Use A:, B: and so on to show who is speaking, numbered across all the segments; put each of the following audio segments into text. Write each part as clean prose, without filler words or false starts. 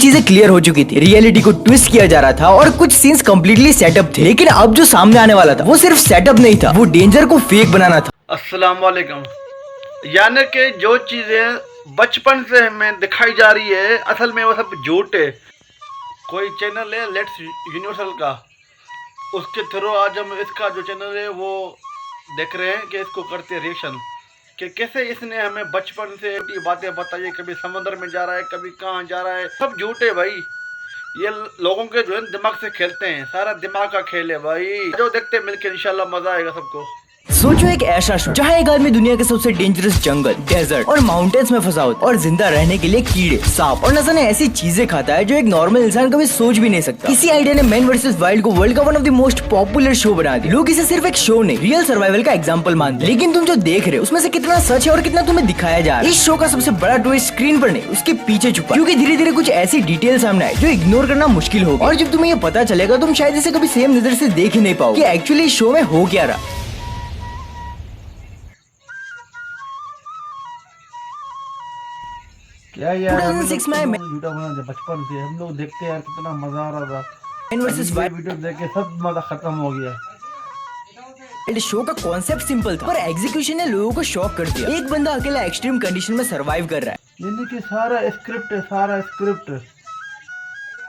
A: चीजें क्लियर हो चुकी थी, रियलिटी को ट्विस्ट किया जा रहा था और कुछ सीन्स कम्प्लीटली सेटअप थे, लेकिन अब जो सामने आने वाला था वो सिर्फ सेटअप नहीं था, वो डेंजर को फेक बनाना था।
B: अस्सलाम वालेकुम। यानी कि जो चीजें बचपन से हमें दिखाई जा रही है असल में वो सब झूठ है। कोई चैनल है लेट्स यूनिवर्सल का, उसके थ्रू आज हम इसका जो चैनल है वो देख रहे हैं कि इसको करते रिएक्शन कि कैसे इसने हमें बचपन से बातें बताई है, कभी समुद्र में जा रहा है, कभी कहाँ जा रहा है, सब झूठ है भाई। ये लोगों के जो है दिमाग से खेलते हैं, सारा दिमाग का खेल है भाई। जो देखते हैं मिलकर इंशाल्लाह मजा आएगा सबको।
A: सोचो एक ऐसा शो जहाँ एक आदमी दुनिया के सबसे डेंजरस जंगल, डेजर्ट और माउंटेन्स में फंसा होता है और जिंदा रहने के लिए कीड़े, सांप और न जाने ऐसी चीजें खाता है जो एक नॉर्मल इंसान कभी सोच भी नहीं सकता। इसी आइडिया ने मैन वर्सेस वाइल्ड को वर्ल्ड का one of the most popular show बना दिया। लोग इसे सिर्फ एक शो नहीं, रियल सर्वाइवल का एग्जाम्पल मानते हैं। लेकिन तुम जो देख रहे हो उसमें से कितना सच है और कितना तुम्हें दिखाया जा रहा है। इस शो का सबसे बड़ा ट्विस्ट स्क्रीन पर नहीं, उसके पीछे छुपा, क्योंकि धीरे धीरे कुछ ऐसी डिटेल सामने आए जो इग्नोर करना मुश्किल होगा। और जब तुम्हें ये पता चलेगा तुम शायद इसे कभी सेम नजर से देख ही नहीं पाओ कि एक्चुअली इस शो में हो क्या रहा।
B: क्या यार
A: 2006 में
B: झूठा बना बचपन से हम लोग देखते यार, कितना मजा आ रहा था।
A: मैन वर्सेस वाइल्ड
B: वीडियो देख के सब मजा खत्म हो गया।
A: शो का कॉन्सेप्ट सिंपल था पर एग्जीक्यूशन ने लोगों को शॉक कर दिया। एक बंदा अकेला एक्सट्रीम कंडीशन में सरवाइव कर रहा है,
B: यानी कि सारा स्क्रिप्ट है, सारा स्क्रिप्ट।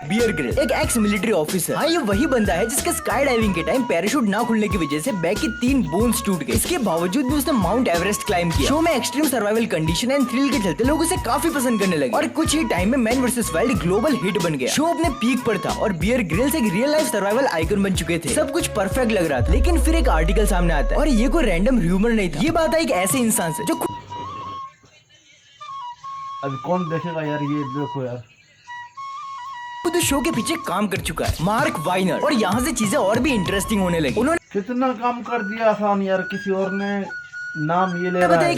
A: बियर ग्रिल्स एक एक्स मिलिट्री ऑफिसर। हाँ, ये वही बंदा है जिसके स्काई डाइविंग के टाइम पैराशूट ना खुलने की वजह से बैक की 3 बोन्स टूट गए। इसके बावजूद भी उसने माउंट एवरेस्ट क्लाइम किया। शो में extreme survival condition and thrill के चलते लोग उसे काफी पसंद करने लगे और कुछ ही टाइम में man versus wild global hit बन गया। शो अपने पीक पर था और बियर ग्रिल्स एक रियल लाइफ सर्वाइवल आइकन बन चुके थे। सब कुछ परफेक्ट लग रहा था, लेकिन फिर एक आर्टिकल सामने आता है और ये कोई रैंडम र्यूमर नहीं था। ये बात है एक ऐसे इंसान से जो
B: अब कौन देखेगा यार, ये देखो यार
A: खुद शो के पीछे काम कर चुका है, मार्क वाइनर। और यहाँ से चीजें और भी इंटरेस्टिंग होने लगी। उन्होंने
B: कितना काम कर दिया आसान यार, किसी और ने नाम ये ले रहा है,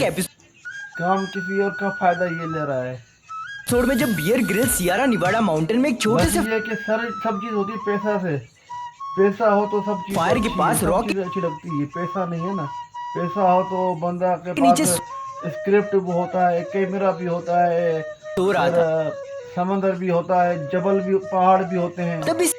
B: काम किसी और का फायदा ये ले रहा है।
A: एपिसोड में जब बियर ग्रिल्स सियरा निवाडा माउंटेन में एक छोटे से
B: कि सब चीज होती है पैसा से। पैसा हो तो सब चीज
A: फायर के पास रॉक
B: अच्छी लगती है, पैसा नहीं है ना। पैसा हो तो बंदा के पास स्क्रिप्ट भी होता है, कैमरा भी होता है,
A: तो रहा था,
B: समंदर भी होता है, जबल भी, पहाड़ भी होते हैं।
A: तब इस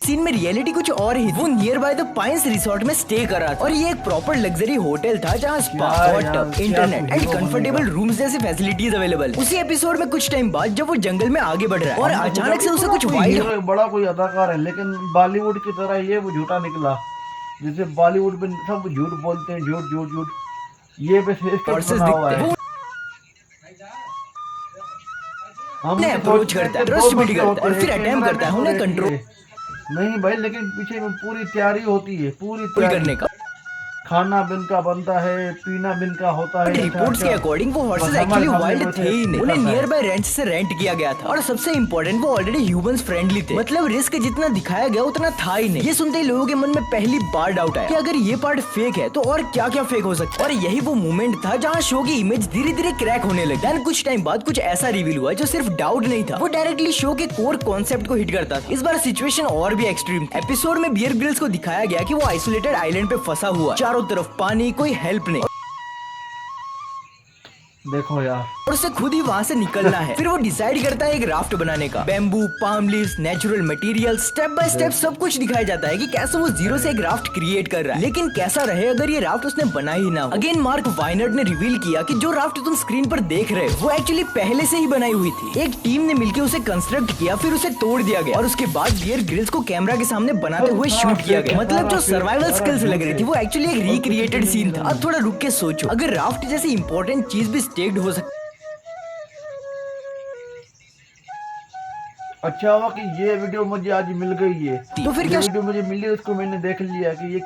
A: सीन में रियलिटी कुछ और ही। वो near by the pines resort में स्टे कर रहा था और ये एक प्रॉपर लग्जरी होटल था जहाँ spa, hot tub, internet and comfortable rooms जैसी फैसिलिटीज अवेलेबल। उसी एपिसोड में कुछ टाइम बाद जब वो जंगल में आगे बढ़ रहा है और अचानक से उसे कुछ वाइल्ड,
B: बड़ा कोई अदाकार है लेकिन बॉलीवुड की तरह ये वो झूठा निकला। जैसे बॉलीवुड में सब झूठ बोलते हैं, झूठ झूठ झूठ, ये बस
A: हमने अप्रोच करता है, ट्रस्ट बिल्ड करता है और फिर अटेम्प्ट करता है उन्हें कंट्रोल
B: नहीं भाई, लेकिन पीछे में पूरी तैयारी होती है, पूरी
A: करने का।
B: खाना बिन का बनता है, पीना बिन का होता है।
A: रिपोर्ट्स के अकॉर्डिंग वो हॉर्सेस एक्चुअली वाइल्ड थे ही नहीं, उन्हें नियर बाय रेंच से रेंट किया गया था। और सबसे इम्पोर्टेंट वो ऑलरेडी ह्यूमंस फ्रेंडली थे, मतलब रिस्क जितना दिखाया गया उतना था ही नहीं। ये सुनते ही लोगों के मन में पहली बार डाउट आया कि अगर ये पार्ट फेक है तो और क्या क्या फेक हो सकता है। और यही वो मोमेंट था जहाँ शो की इमेज धीरे धीरे क्रैक होने लगी। देन कुछ टाइम बाद कुछ ऐसा रिवील हुआ जो सिर्फ डाउट नहीं था, वो डायरेक्टली शो के कोर कॉन्सेप्ट को हिट करता था। इस बार सिचुएशन और भी एक्सट्रीम। एपिसोड में बियर ग्रिल्स को दिखाया गया कि वो आइसोलेटेड आइलैंड पे फंसा हुआ, चारों तरफ पानी, कोई हेल्प नहीं,
B: देखो यार,
A: और उसे खुद ही वहाँ से निकलना है। फिर वो डिसाइड करता है एक राफ्ट बनाने का। Bamboo, palm leaves, natural material, step by step सब कुछ दिखाया जाता है कि कैसे वो जीरो से एक राफ्ट क्रिएट कर रहा है। लेकिन कैसा रहे अगर ये राफ्ट उसने बना ही ना हो। अगेन मार्क वाइनर ने रिवील किया कि जो राफ्ट तुम स्क्रीन पर देख रहे हो वो एक्चुअली पहले से ही बनाई हुई थी। एक टीम ने मिलकर उसे कंस्ट्रक्ट किया, फिर उसे तोड़ दिया गया और उसके बाद बियर ग्रिल्स को कैमरा के सामने बनाते हुए शूट किया गया। मतलब जो सर्वाइवल स्किल्स लग रही थी वो एक्चुअली एक रिक्रिएटेड सीन था। अब थोड़ा रुक के सोचो, अगर राफ्ट जैसी इंपॉर्टेंट चीज भी स्टेक्ड हो सकती।
B: अच्छा हुआ कि ये वीडियो मुझे आज मिल गई है,
A: तो फिर क्या
B: वीडियो मुझे मिली, उसको मैंने देख लिया कि ये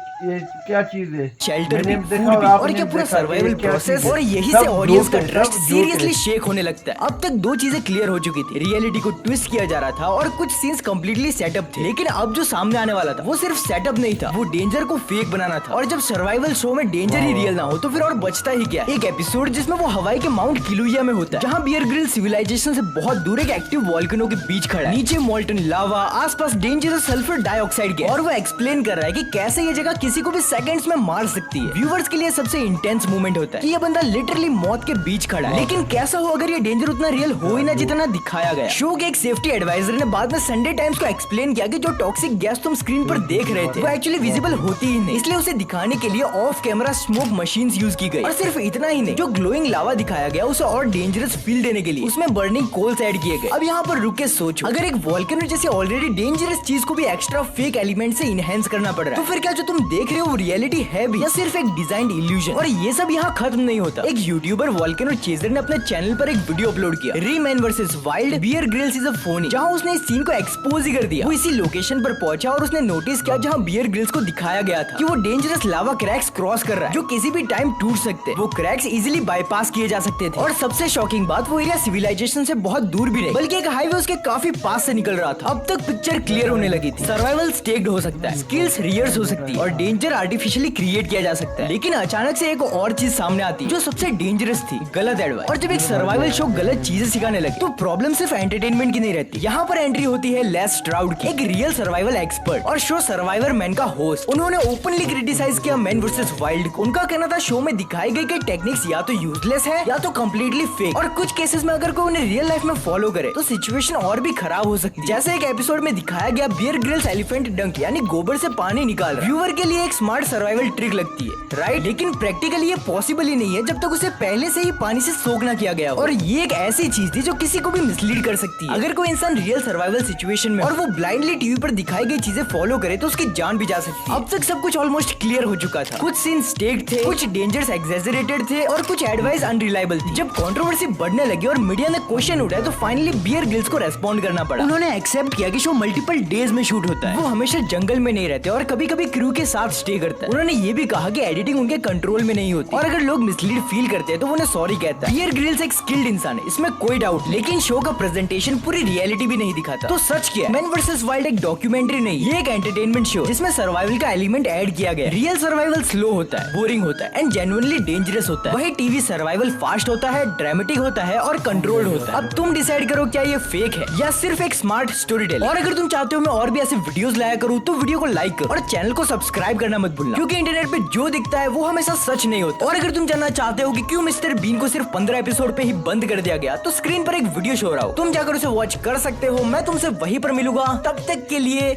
B: क्या चीज है।
A: शेल्टर भी, फूड भी और क्या पूरा सर्वाइवल प्रोसेस। और यही से ऑडियंस का ट्रस्ट सीरियसली शेक होने लगता है। अब तक 2 चीजें क्लियर हो चुकी थी, रियलिटी को ट्विस्ट किया जा रहा था और कुछ सीन्स कम्प्लीटली सेटअप थे। लेकिन अब जो सामने आने वाला था वो सिर्फ सेटअप नहीं था, वो डेंजर को फेक बनाना था। और जब सर्वाइवल शो में डेंजर ही रियल ना हो तो फिर और बचता ही क्या। एक एपिसोड जिसमें वो हवाई के माउंट किलुइया में होता है, जहाँ बियर ग्रिल्स सिविलाइजेशन से बहुत दूर एक एक्टिव वॉल्केनो के बीच खड़ा खड़ा है, नीचे मोल्टन लावा, आसपास डेंजरस सल्फर डाइऑक्साइड गैस, और वो एक्सप्लेन कर रहा है कि कैसे ये जगह किसी को भी सेकंड्स में मार सकती है। व्यूवर्स के लिए सबसे इंटेंस मोमेंट होता है कि ये बंदा लिटरली मौत के बीच खड़ा है, लेकिन कैसा हो अगर ये डेंजर उतना रियल हो ही ना जितना दिखाया गया। शो के एक सेफ्टी एडवाइजर ने बाद में संडे टाइम्स को एक्सप्लेन किया कि जो टॉक्सिक गैस तुम स्क्रीन पर देख रहे थे वो एक्चुअली विजिबल होती ही नहीं, इसलिए उसे दिखाने के लिए of camera smoke machines use की गई। और सिर्फ इतना ही नहीं, जो ग्लोइंग लावा दिखाया गया उसे और डेंजरस फील देने के लिए उसमें बर्निंग कोल्स ऐड किए गए। अब यहाँ पर रुक के सोचो, अगर एक वोल्केनो जैसे ऑलरेडी डेंजरस चीज को भी एक्स्ट्रा फेक एलिमेंट से इनहेंस करना पड़ रहा है, तो फिर क्या जो तुम देख रहे हो वो रियलिटी है भी या सिर्फ एक डिजाइंड इल्यूजन? और ये सब यहाँ खत्म नहीं होता। एक यूट्यूबर वोल्केनो चेजर ने अपने चैनल पर एक वीडियो अपलोड किया, Riemann versus wild Bear Grylls is a Fani, जहाँ उसने इस सीन को एक्सपोज ही कर दिया। वो इसी लोकेशन पर पहुंचा और उसने नोटिस किया जहाँ बियर ग्रिल्स को दिखाया गया था कि वो डेंजरस लावा क्रैक्स क्रॉस कर रहा है जो किसी भी टाइम टूट सकते हैं। वो क्रैक्स इजीली बाईपास किए जा सकते थे, और सबसे शॉकिंग बात वो एरिया सिविलाइजेशन से बहुत दूर भी नहीं, बल्कि एक हाईवे उसके काफी पास से निकल रहा था। अब तक पिक्चर क्लियर होने लगी थी। सर्वाइवल स्टेक्ड हो सकता है, स्किल्स रियर्स हो सकती है, और डेंजर आर्टिफिशियली क्रिएट किया जा सकता है। लेकिन अचानक से एक और चीज सामने आती है जो सबसे डेंजरस थी, गलत एडवाइस। और जब एक सर्वाइवल शो गलत चीजें सिखाने लगे तो प्रॉब्लम सिर्फ एंटरटेनमेंट की नहीं रहती। यहाँ पर एंट्री होती है लेस स्ट्राउड की, एक रियल सर्वाइवल एक्सपर्ट और शो सर्वाइवर मैन का होस्ट। उन्होंने ओपनली क्रिटिसाइज किया मैन वर्सेस वाइल्ड को। उनका कहना था शो में दिखाई गई कई टेक्निक्स या तो यूजलेस है या तो कम्प्लीटली फेक, और कुछ केसेस में अगर कोई उन्हें रियल लाइफ में फॉलो करे तो सिचुएशन और भी खराब हो सकती है। जैसे एक एपिसोड में दिखाया गया बियर ग्रिल्स एलिफेंट डंक यानी गोबर से पानी निकाल रहा। व्यूअर के लिए एक स्मार्ट सर्वाइवल ट्रिक लगती है, राइट? लेकिन प्रैक्टिकली ये पॉसिबल ही नहीं है जब तक उसे पहले से ही पानी से सोख ना किया गया हो। और ये एक ऐसी चीज थी जो किसी को भी मिसलीड कर सकती है। अगर कोई इंसान रियल सर्वाइवल सिचुएशन में और वो ब्लाइंडली टीवी पर दिखाई गई चीजें फॉलो करे तो उसकी जान भी जा सकती है। अब तक सब कुछ ऑलमोस्ट क्लियर हो चुका था। कुछ सीन स्टेक्ड थे, कुछ डेंजर्स एग्जैजरेटेड थे, और कुछ एडवाइस अनरिलायबल थी। जब कंट्रोवर्सी बढ़ने लगी और मीडिया ने क्वेश्चन उठाए तो फाइनली बियर ग्रिल्स को रेस्पॉन्ड करना पड़ा। उन्होंने एक्सेप्ट किया कि शो मल्टीपल डेज में शूट होता है, वो हमेशा जंगल में नहीं रहते और कभी कभी क्रू के साथ स्टे करता है। उन्होंने ये भी कहा कि एडिटिंग उनके कंट्रोल में नहीं होती, और अगर लोग मिसलीड फील करते हैं तो वो उन्हें सॉरी कहता है। बियर ग्रिल्स एक स्किल्ड इंसान है, इसमें कोई डाउट, लेकिन शो का प्रेजेंटेशन पूरी रियलिटी भी नहीं दिखाता। तो सच क्या है, मैन वर्सेस वाइल्ड एक डॉक्यूमेंट्री नहीं, ये एक एंटरटेनमेंट शो जिसमें सर्वाइवल का एलिमेंट ऐड किया गया। रियल सर्वाइवल स्लो होता है, बोरिंग होता है एंड जेन्युइनली डेंजरस होता है। वही टीवी सर्वाइवल फास्ट होता है, ड्रामेटिक होता है और कंट्रोल्ड होता है। अब तुम डिसाइड करो क्या ये फेक है या सिर्फ एक स्मार्ट स्टोरी टेल। और अगर तुम चाहते हो मैं और भी ऐसे वीडियोस लाया करूँ तो वीडियो को लाइक करो और चैनल को सब्सक्राइब करना मत भूलना, क्योंकि इंटरनेट पे जो दिखता है वो हमेशा सच नहीं होता। और अगर तुम जानना चाहते हो कि क्यों मिस्टर बीन को सिर्फ 15 एपिसोड पे ही बंद कर दिया गया, तो स्क्रीन पर एक वीडियो शो रहा हो, तुम जाकर उसे वॉच कर सकते हो। मैं तुमसे वहीं पर मिलूंगा, तब तक के लिए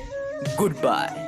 A: गुड बाय।